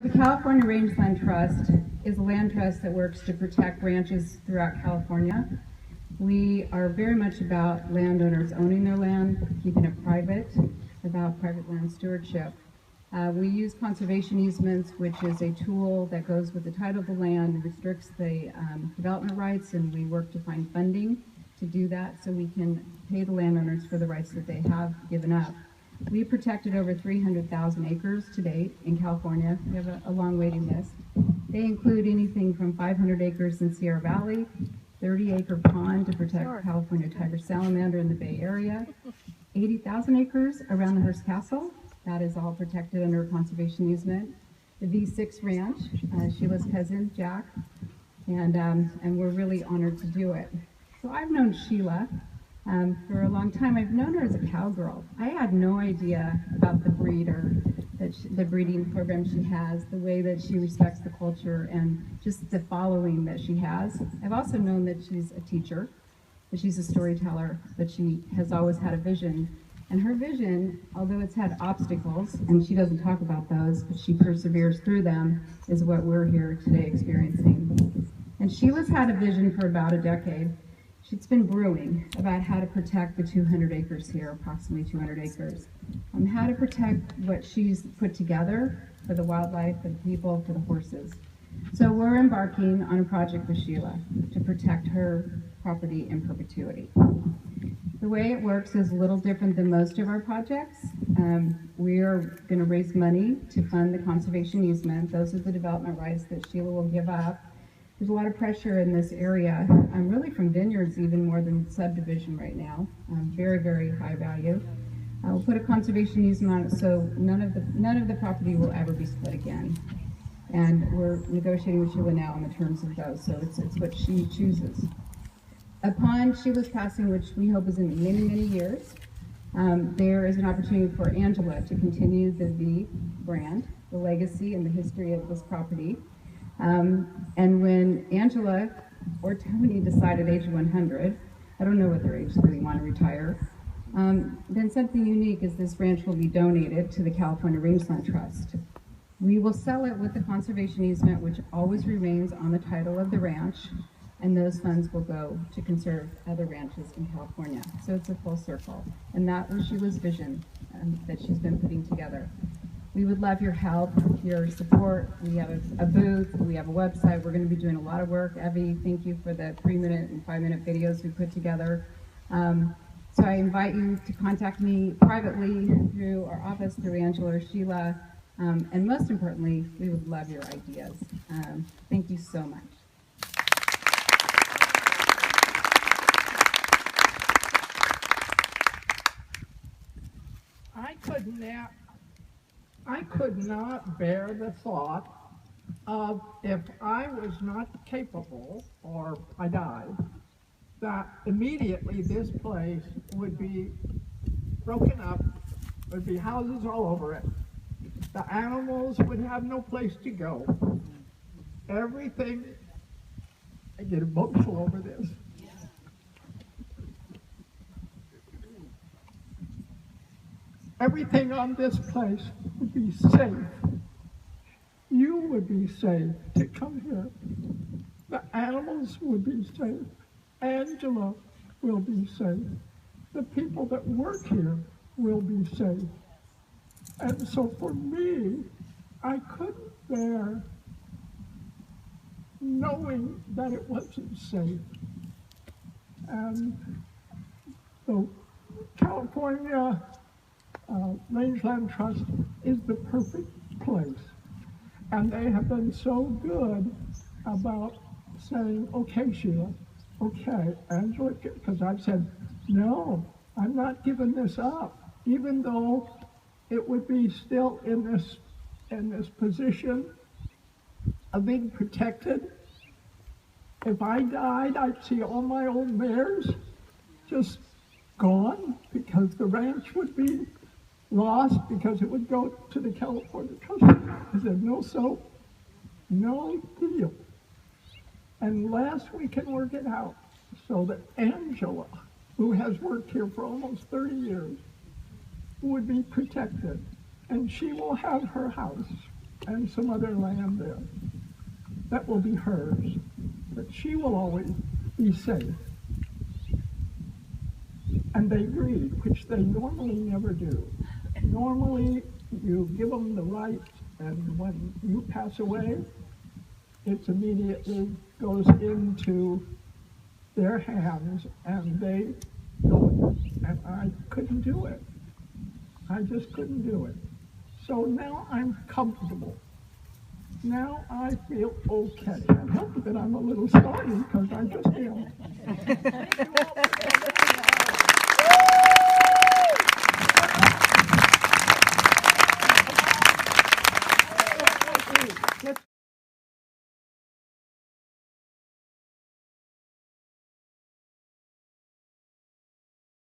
The California Rangeland Trust is a land trust that works to protect ranches throughout California. We are very much about landowners owning their land, keeping it private, about private land stewardship. We use conservation easements, which is a tool that goes with the title of the land, restricts the development rights, and we work to find funding to do that so we can pay the landowners for the rights that they have given up. We protected over 300,000 acres to date in California. We have a long waiting list. They include anything from 500 acres in Sierra Valley, 30-acre pond to protect California tiger salamander in the Bay Area, 80,000 acres around the Hearst Castle. That is all protected under a conservation easement. The V6 Ranch, Sheila's cousin, Jack, and we're really honored to do it. So I've known Sheila for a long time. I've known her as a cowgirl. I had no idea about the breeder, the breeding program she has, the way that she respects the culture, and just the following that she has. I've also known that she's a teacher, that she's a storyteller, that she has always had a vision. And her vision, although it's had obstacles, and she doesn't talk about those, but she perseveres through them, is what we're here today experiencing. And Sheila's had a vision for about a decade. She's been brewing about how to protect the 200 acres here, approximately 200 acres, how to protect what she's put together for the wildlife, for the people, for the horses. So we're embarking on a project with Sheila to protect her property in perpetuity. The way it works is a little different than most of our projects. We are going to raise money to fund the conservation easement. Those are the development rights that Sheila will give up. There's a lot of pressure in this area, really from vineyards even more than subdivision right now. Very, very high value. We'll put a conservation easement on it so none of the property will ever be split again. And we're negotiating with Sheila now on the terms of those, so it's what she chooses. Upon Sheila's passing, which we hope is in many, many years, there is an opportunity for Angela to continue the V brand, the legacy and the history of this property. And when Angela or Tony decide at age 100, I don't know what their age they want to retire, then something unique is this ranch will be donated to the California Rangeland Trust. We will sell it with the conservation easement, which always remains on the title of the ranch, and those funds will go to conserve other ranches in California. So it's a full circle. And that was Sheila's vision that she's been putting together. We would love your help, your support. We have a booth, we have a website. We're going to be doing a lot of work. Evie, thank you for the 3-minute and 5-minute videos we put together. So I invite you to contact me privately through our office, through Angela or Sheila. And most importantly, we would love your ideas. Thank you so much. I could not bear the thought of, if I was not capable or I died, that immediately this place would be broken up, there'd be houses all over it, the animals would have no place to go. Everything, I get emotional over this. Everything on this place would be safe. You would be safe to come here. The animals would be safe. Angela will be safe. The people that work here will be safe. And so for me, I couldn't bear knowing that it wasn't safe. And so California Rangeland Trust is the perfect place. And they have been so good about saying, okay, Sheila, okay, Angela, because I've said, no, I'm not giving this up, even though it would be still in this position of being protected. If I died, I'd see all my old mares just gone, because the ranch would be lost, because it would go to the California Trust. I said, no soap, no deal, unless we can work it out so that Angela, who has worked here for almost 30 years, would be protected, and she will have her house. and some other land there. That will be hers, but she will always be safe. And they agreed, which they normally never do. Normally, you give them the right, and when you pass away, it immediately goes into their hands, and they go. And I couldn't do it. I just couldn't do it. So now I'm comfortable. Now I feel okay. I hope that I'm a little startled because I just am.